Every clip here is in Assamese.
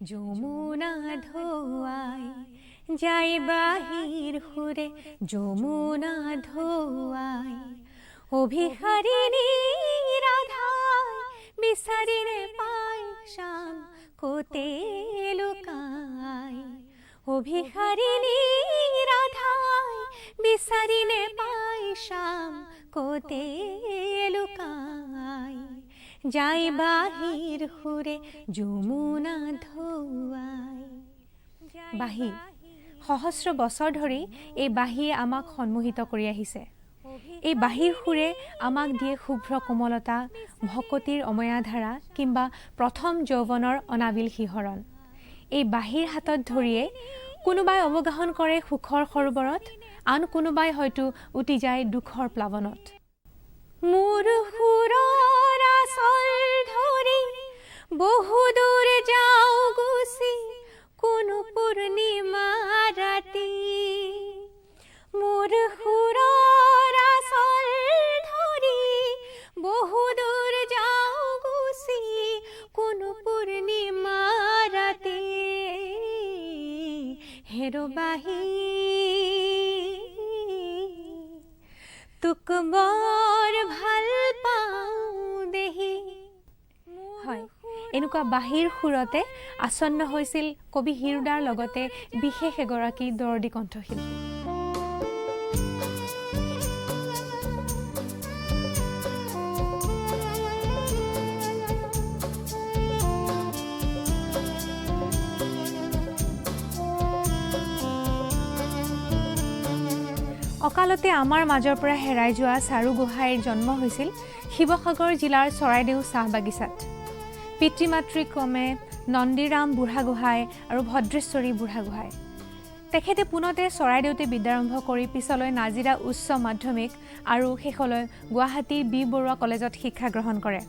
যমুনা ধোয়াই যাই বাহিৰ সুৰে যমুনা ধোয়াই অভিসাৰিণী ৰাধাই বিচাৰিৰে পাই শ্যাম কোতে লুকাই অভিসাৰিণী ৰাধাই বিচাৰিৰে পাই শ্যাম কোতে লুকাই যাই বাহিৰ সুৰে যমুনা ধোৱাই। বাঁহী সহস্ৰ বছৰ ধৰি এই বাঁহীয়ে আমাক সন্মোহিত কৰি আহিছে। এই বাঁহীৰ সুৰে আমাক দিয়ে শুভ্ৰ কোমলতা, ভকতিৰ অময়াধাৰা কিংবা প্ৰথম যৌৱনৰ অনাবিল শিহৰণ। এই বাঁহীৰ হাতত ধৰিয়ে কোনোবাই অৱগাহন কৰে সুখৰ সৰোবৰত, আন কোনোবাই হয়তো উটি যায় দুখৰ প্লাৱনত। মোৰ সুৰৰ আচল ধৰি বহুদূৰ যাওঁ গুচি কোনো পূৰ্ণিমা ৰাতি, মোৰ সুৰৰ আচল ধৰি বহুদূৰ যাওঁ গুচি কোনো পূৰ্ণিমা ৰাতি, হেৰ' বাঁহী তোক বৰ ভাল পাওঁ দেহি। হয়, এনেকুৱা বাঁহীৰ সুৰতে আচন্ন হৈছিল কবি হীৰুদাৰ লগতে বিশেষ এগৰাকী দৰদী কণ্ঠশিল্পী। অকালতে আমাৰ মাজৰ পৰা হেৰাই যোৱা চাৰু গোহাঁইৰ জন্ম হৈছিল শিৱসাগৰ জিলাৰ চৰাইদেউ চাহ বাগিচাত। পিতৃ মাতৃ ক্ৰমে নন্দীৰাম বুঢ়াগোহাঁই আৰু ভদ্ৰেশ্বৰী বুঢ়াগোহাঁই। তেখেতে পোনতে চৰাইদেউতে বিদ্যাৰম্ভ কৰি পিছলৈ নাজিৰা উচ্চ মাধ্যমিক আৰু শেষলৈ গুৱাহাটীৰ বি বৰুৱা কলেজত শিক্ষা গ্ৰহণ কৰে।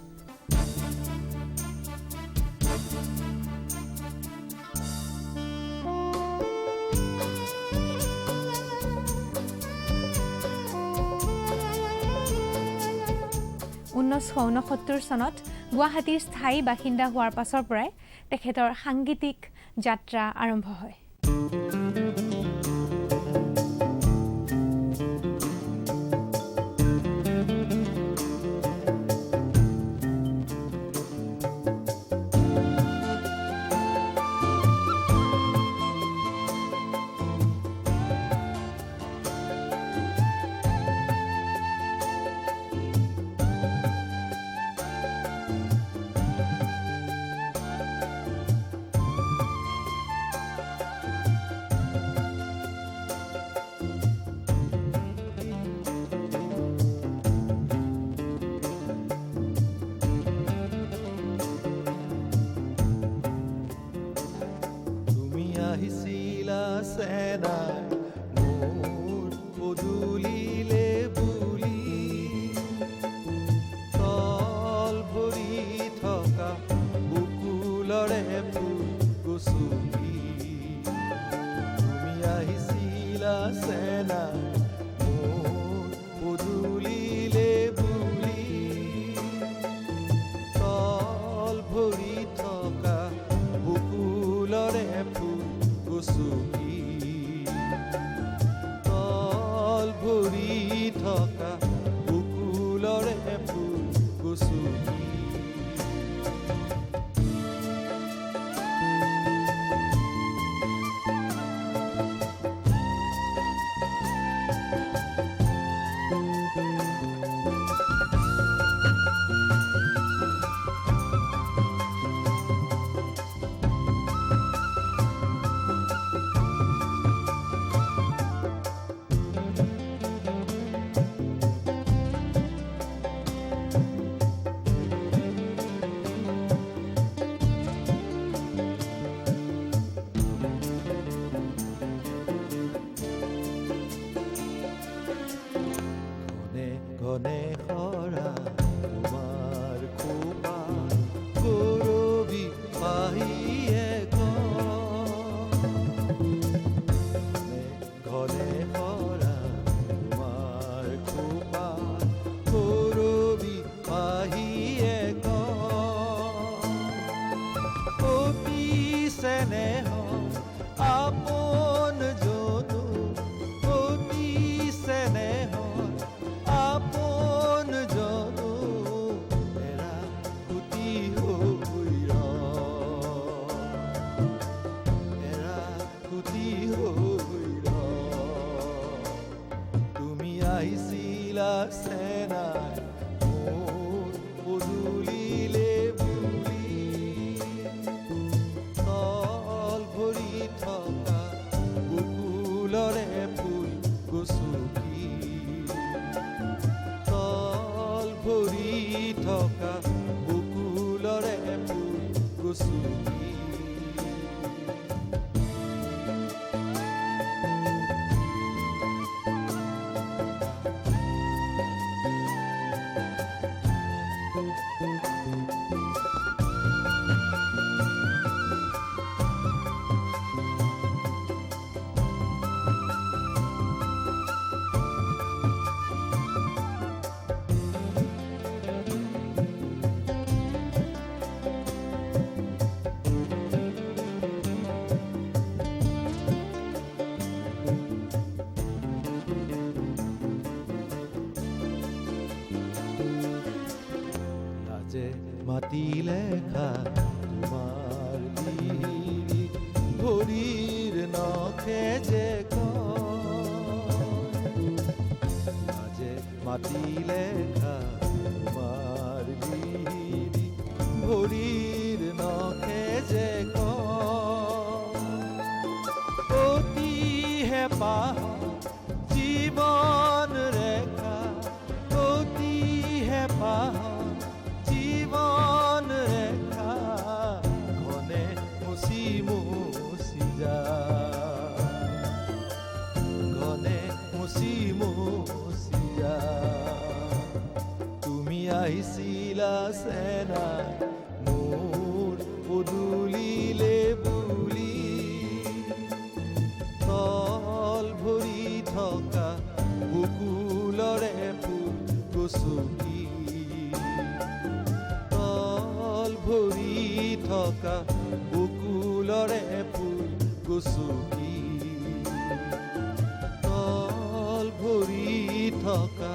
চনত গুৱাহাটীৰ স্থায়ী বাসিন্দা হোৱাৰ পাছৰ পৰাই তেখেতৰ সাংগীতিক যাত্ৰা আৰম্ভ হয়। 「আপন জনো অতি স্নেহৰ আপন জনো এৰা কুটি হৈ এৰা কুটি হৈ তুমি আহিছিলা সেনাই মোৰ পদূলিলে বুলি তল ভৰি থকা বকুলৰে ফুল গছকি তল ভৰি থকা বকুলৰে ফুল গছকি মাতিলে খা তোমাৰ লিৰি ভৰিৰ নখে যে কজে মাতিলে খা তোমাৰ লিৰি ভৰিৰ নখে যে অতি হেঁপাহ জীৱন ৰেখা অতি হেঁপাহ জীবন ৰেখা ঘনে মুচি মুচি ঘনে মুচি মুচি তুমি আহিছিলা সেনা মোৰ পদূলিলে বুলি তল ভৰি থকা বকুলৰে ফুল গছকি ভৰি থকা বকুলৰে ফুল গছকি তল ভৰি থকা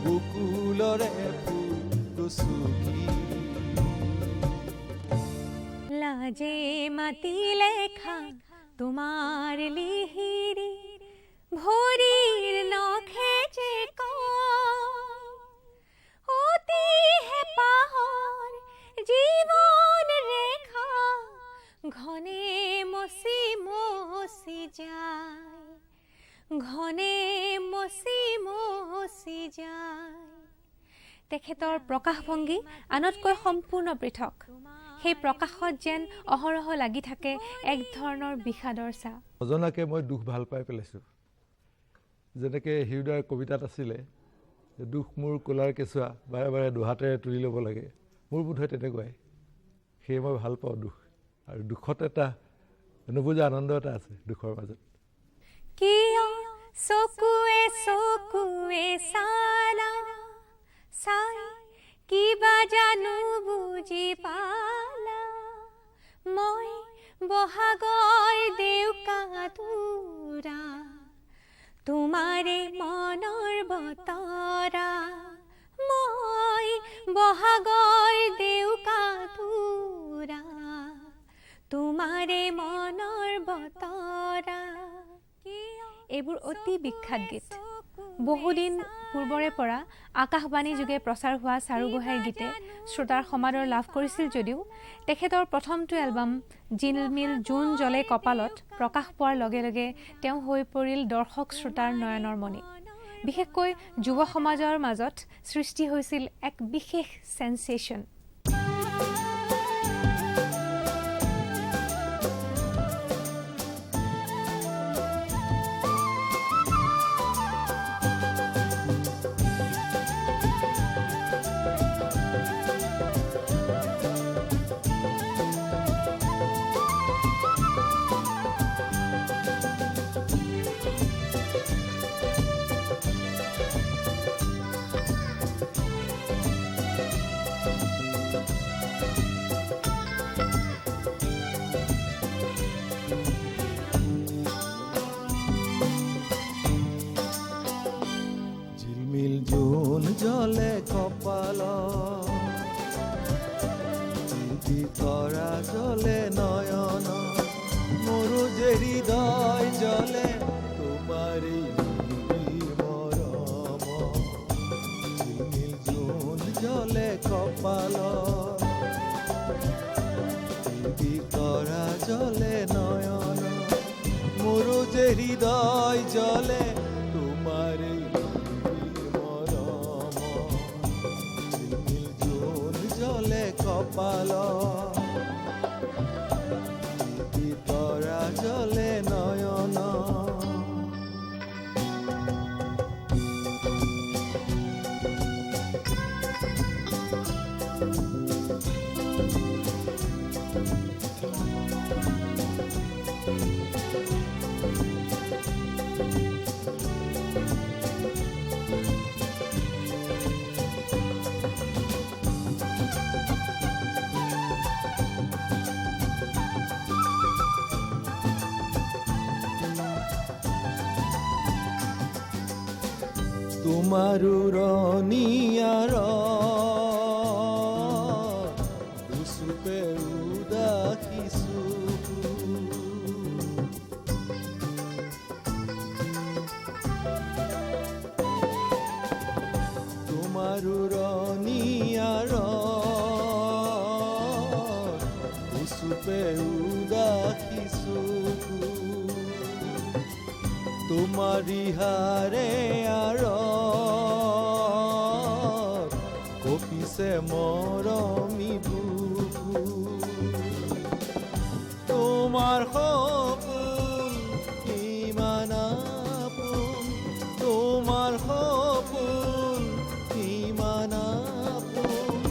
বকুলৰে ফুল গছকি লাজে মাতিলে খা তোমাৰ লিহিৰি ভৰিৰ নখে যে অতি হেঁপাহৰ জীবন ৰেখা ঘনে মচি মচি যায় ঘনে মচি মচি যায় তেখেতৰ প্ৰকাশভংগী আনতকৈ সম্পূৰ্ণ পৃথক সেই প্ৰকাশত যেন অহৰহ লাগি থাকে এক ধৰণৰ বিষাদৰ ছাঁ নজনাকে মই দুখ ভাল পাই পেলাইছোঁ যেনেকৈ হৃদয়ৰ কবিতাত আছিলে দুখ মোৰ কোলাৰ কেঁচুৱা বাৰে বাৰে দুহাতেৰে তুলি ল'ব লাগে মোৰ বোধ হয় তেনেকুৱাই সেয়ে মই ভাল পাওঁ দুখ আৰু দুখত এটা নুবুজা আনন্দ এটা আছে দুখৰ মাজত কিয় চকুৱে চকুৱে চালা চাই কিবা জানো বুজি পালা মই বহাগৰ দেউকাতুৰা তোমাৰে মনৰ বতৰা মই বহাগৰ দেউকাতুৰা তোমাৰে মনৰ বতৰা এইবোৰ অতি বিখ্যাত গীত বহুদিন পূৰ্বৰে পৰা আকাশবাণী যোগে প্ৰচাৰ হোৱা চাৰুগোহাঁইৰ গীতে শ্ৰোতাৰ সমাদৰ লাভ কৰিছিল যদিও তেখেতৰ প্ৰথমটো এলবাম জিলমিল জোন জ্বলে কপালত প্ৰকাশ পোৱাৰ লগে লগে তেওঁ হৈ পৰিল দৰ্শক শ্ৰোতাৰ নয়নৰ মণি বিশেষকৈ যুৱ সমাজৰ মাজত সৃষ্টি হৈছিল এক বিশেষ সেন্সেশন যে হৃদয় জলে তোমার এই মরম ঝিলমিল জোন জলে কপাল তরা জলে নয়ন মোর যে হৃদয় জলে তোমার এই মরম ঝিলমিল জোন জলে কপাল তরা জলে নয়ন তোমাৰো ৰনিয়াৰ দুচুপে উদাসিছো তোমাৰো ৰনিয়াৰ দুচুপে উদাসিছো তোমাৰি হাৰে আৰ কপিছে মৰমি বুকু তোমাৰ সপোন ইমান আপোন তোমাৰ সপোন ইমান আপোন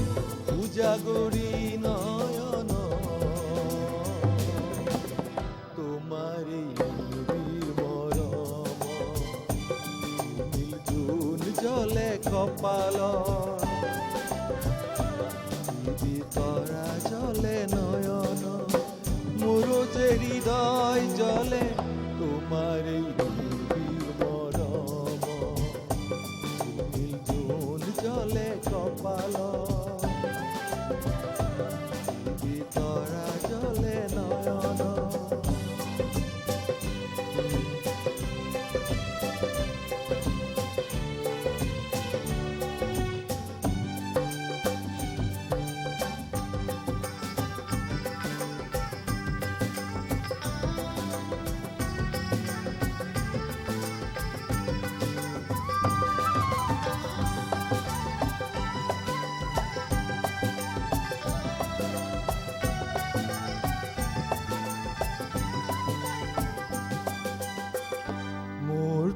উজাগৰি নয়ন তোমারি জলে কপাল তরা জলে নয়ন মোর যে হৃদয় জলে তোমার এই মরম জোন জলে কপাল তরা জলে নয়ন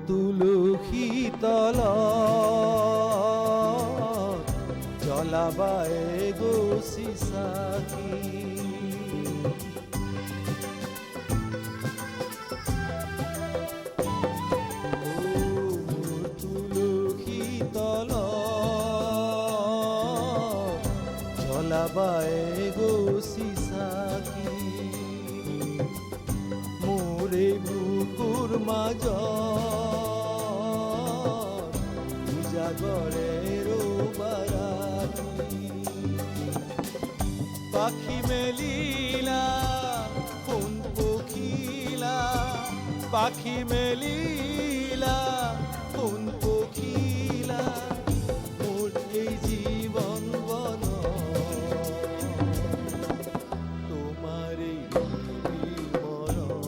তুলসী তল জ্বলাবায়ে গছি চাকি তুলসী তল জ্বলাবায়ে গছি চাকি মোৰে বুকুৰ মাজ জাগরে রোবারাতি পাখি মেলিলা কোন পখিলা পাখি মেলিলা কোন পখিলা মোর এই জীবন বন তোমার এই মরম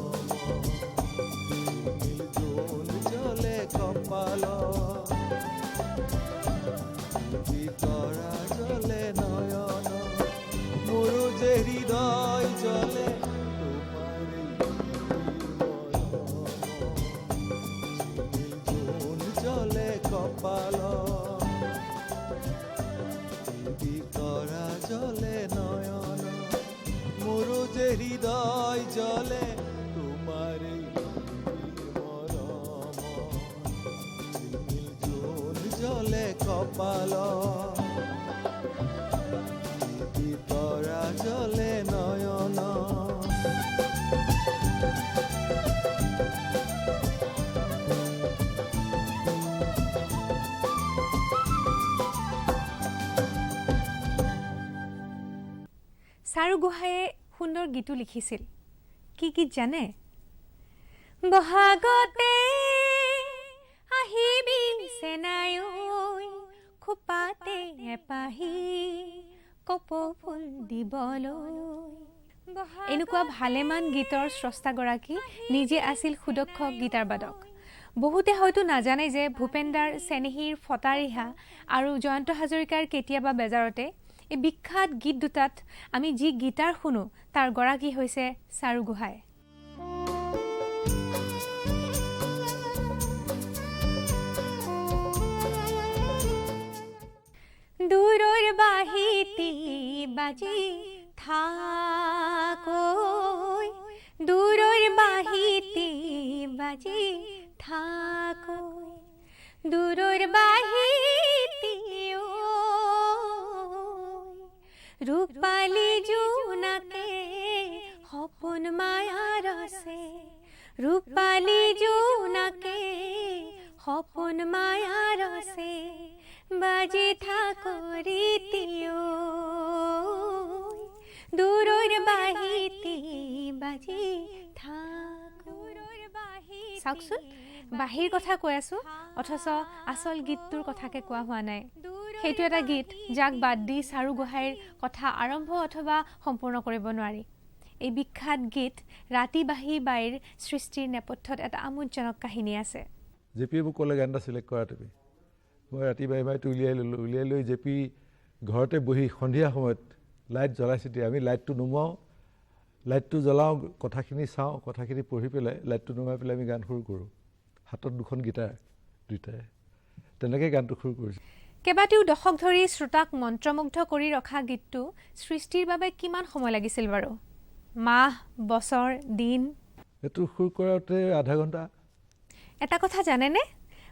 জোন জলে কপাল তরা জলে নয়ন মোর যে হৃদয় জলে তোমার জোন জলে কপাল তরা জলে নয়ন মোর যে হৃদয় জলে তোমার জলে কপাল তরা জলে নয়ন চাৰু গোহাঁয়ে সুন্দৰ গীতো লিখিছিল কি গীত জানে বহাগতে আহিবি চেনাই ঐ খোপাতে এপাহি কপৌ ফুল দিবলৈ। এনেকুৱা ভালেমান গীতৰ স্ৰষ্টাগৰাকী নিজে আছিল সুদক্ষ গীটাৰবাদক। বহুতে হয়তো নাজানে যে ভূপেনদাৰ চেনেহীৰ ফটা ৰিহা আৰু জয়ন্ত হাজৰিকাৰ কেতিয়াবা বেজাৰতে এই বিখ্যাত গীত দুটাত আমি যি গীটাৰ শুনো তাৰ গৰাকী হৈছে চাৰু গোহাঁই। দূৰৰ বাহিতি বাজি থাকৈ, দূৰৰ বাহিতি বাজি থাকৈ, দূৰৰ বাহিতি ৰূপালী জোনাকে সপোন মায়াৰ আছে, ৰূপালী জোনাকে সপোন মায়াৰ আছে, বাজি থাকৰি দূৰৰ বাহিতি বাজি চাওকচোন, বাঁহীৰ কথা কৈ আছোঁ অথচ আচল গীতটোৰ কথাকে কোৱা হোৱা নাই। সেইটো এটা গীত যাক বাদ দি চাৰু গোহাঁইৰ কথা আৰম্ভ অথবা সম্পূৰ্ণ কৰিব নোৱাৰি। এই বিখ্যাত গীত ৰাতি বাঁহী বাইৰ সৃষ্টিৰ নেপথ্যত এটা আমোদজনক কাহিনী আছে। জেপিয়ে মোক ক'লে গান এটা চিলেক্ট কৰা তুমি। মই ৰাতি বাই বাইটো উলিয়াই ল'লোঁ। উলিয়াই লৈ জেপি ঘৰতে বহি সন্ধিয়া সময়ত লাইট জ্বলাইছে। আমি লাইটটো নুমাওঁ, লাইটটো জ্বলাওঁ, কথাখিনি চাওঁ, কথাখিনি পঢ়ি পেলাই লাইটটো নুমাই পেলাই আমি গান সুৰ কৰোঁ। হাতত দুখন গীটাৰ দুয়োটাই, তেনেকৈ গানটো সুৰ কৰিছোঁ। কেইবাটাও দশক ধৰি শ্ৰোতাক মন্ত্ৰমুগ্ধ কৰি ৰখা গীতটো সৃষ্টিৰ বাবে কিমান সময় লাগিছিল বাৰু? মাহ, বছৰ, দিন? এইটো সুৰ কৰোঁতে আধা ঘণ্টা। এটা কথা জানেনে,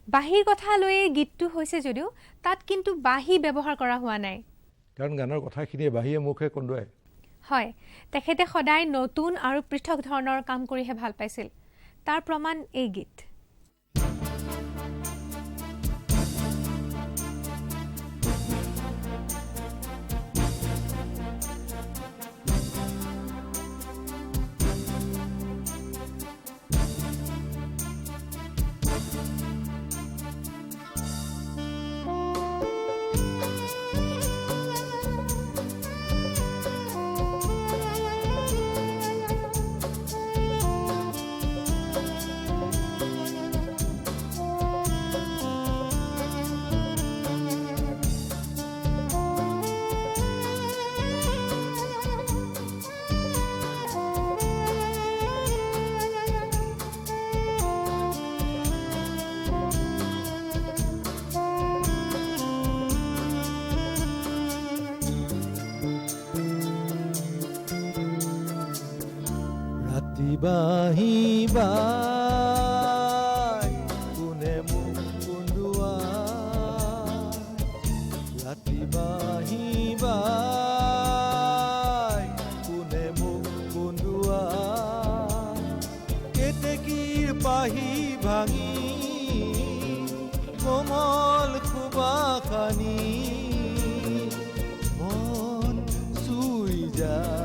বাঁহীৰ কথা লৈয়ে গীতটো হৈছে যদিও তাত কিন্তু বাঁহী ব্যৱহাৰ কৰা হোৱা নাই, কাৰণ গানৰ কথাখিনিয়ে বাঁহীয়ে মুখে কন্দুৱায়। হয়, তেখেতে সদায় নতুন আৰু পৃথক ধৰণৰ কাম কৰিহে ভাল পাইছিল। তাৰ প্ৰমাণ এই গীত। বাঁহী বাই কোনে মোক কন্দুৱাই, ৰাতি বাঁহী বাই কোনে মোক কন্দুৱাই, কেতেকীৰ পাহি ভাঙি কোমল খুবাখানি মন চুই যায়।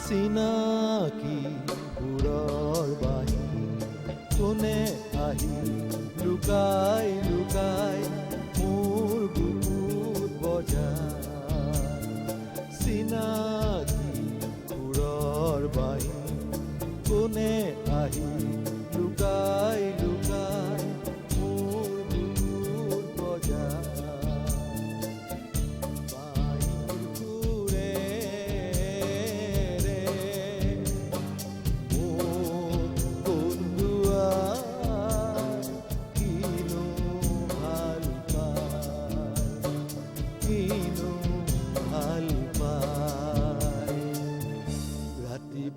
চিনাকি সুৰৰ বাঁহী কোনে আহি লুকাই লুকাই মোৰ বুকুত বজায় চিনাকি সুৰৰ বাঁহী কোনে আহি লুকাই লুকাই মোৰ বুকুত বজায়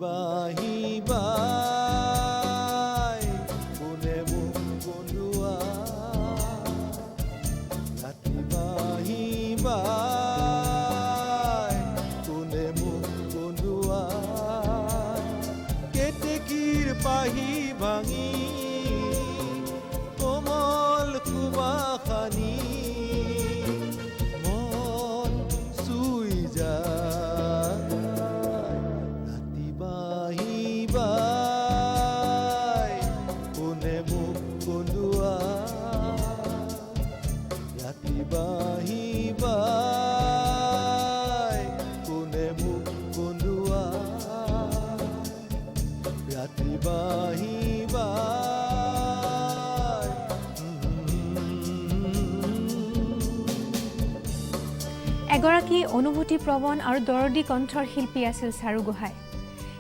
বাঁহী বাই কোনে মোক কন্দুৱা ৰাতি বাঁহী বাই কোনে মোক কন্দুৱা কেতেকীৰ পাহি ভাঙি কোমল কুমাখানি মন চুই যায় বাঁহী বাই কোনে মোক কন্দুৱা ৰাতি বাঁহী বাই এগৰাকী অনুভূতিপ্ৰৱণ আৰু দৰদী কণ্ঠৰ শিল্পী আছিল চাৰু গোহাঁই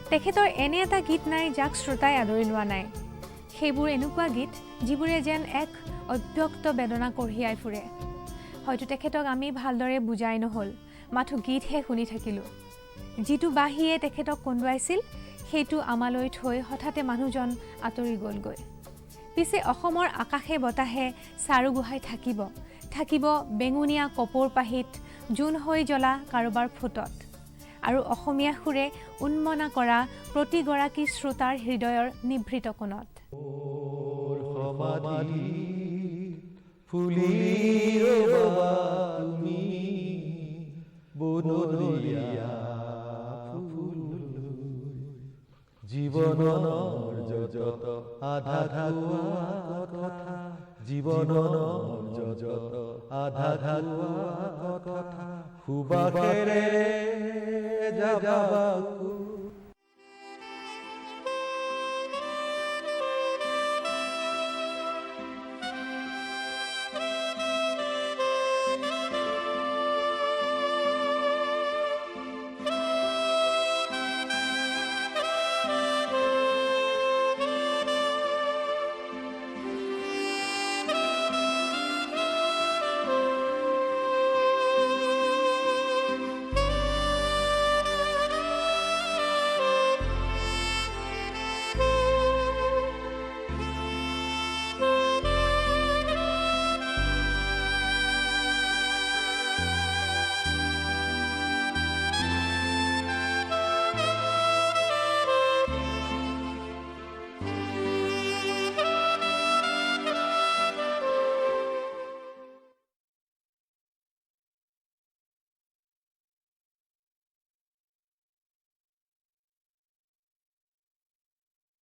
তেখেতৰ এনে এটা গীত নাই যাক শ্ৰোতাই আদৰি লোৱা নাই সেইবোৰ এনেকুৱা গীত যিবোৰে যেন এক অব্যক্ত বেদনা কঢ়িয়াই ফুৰে হয়তো তেখেতক আমি ভালদৰে বুজাই নহ'ল মাথো গীতহে শুনি থাকিলোঁ যিটো বাঁহীয়ে তেখেতক কন্দুৱাইছিল সেইটো আমালৈ থৈ হঠাতে মানুহজন আঁতৰি গ'লগৈ পিছে অসমৰ আকাশে বতাহে চাৰু গোহাঁই থাকিব বেঙুনীয়া কপৌৰ পাহিত জোন হৈ জ্বলা কাৰোবাৰ ফুটত আৰু অসমীয়া সুৰে উন্মনা কৰা প্ৰতিগৰাকী শ্ৰোতাৰ হৃদয়ৰ নিভৃত কোণত ফুলিবা তুমি বনৰীয়া ফুল জীৱনৰ যত আধা কথা জীৱনৰ যত আধা কথা সুবাসেৰে যাবা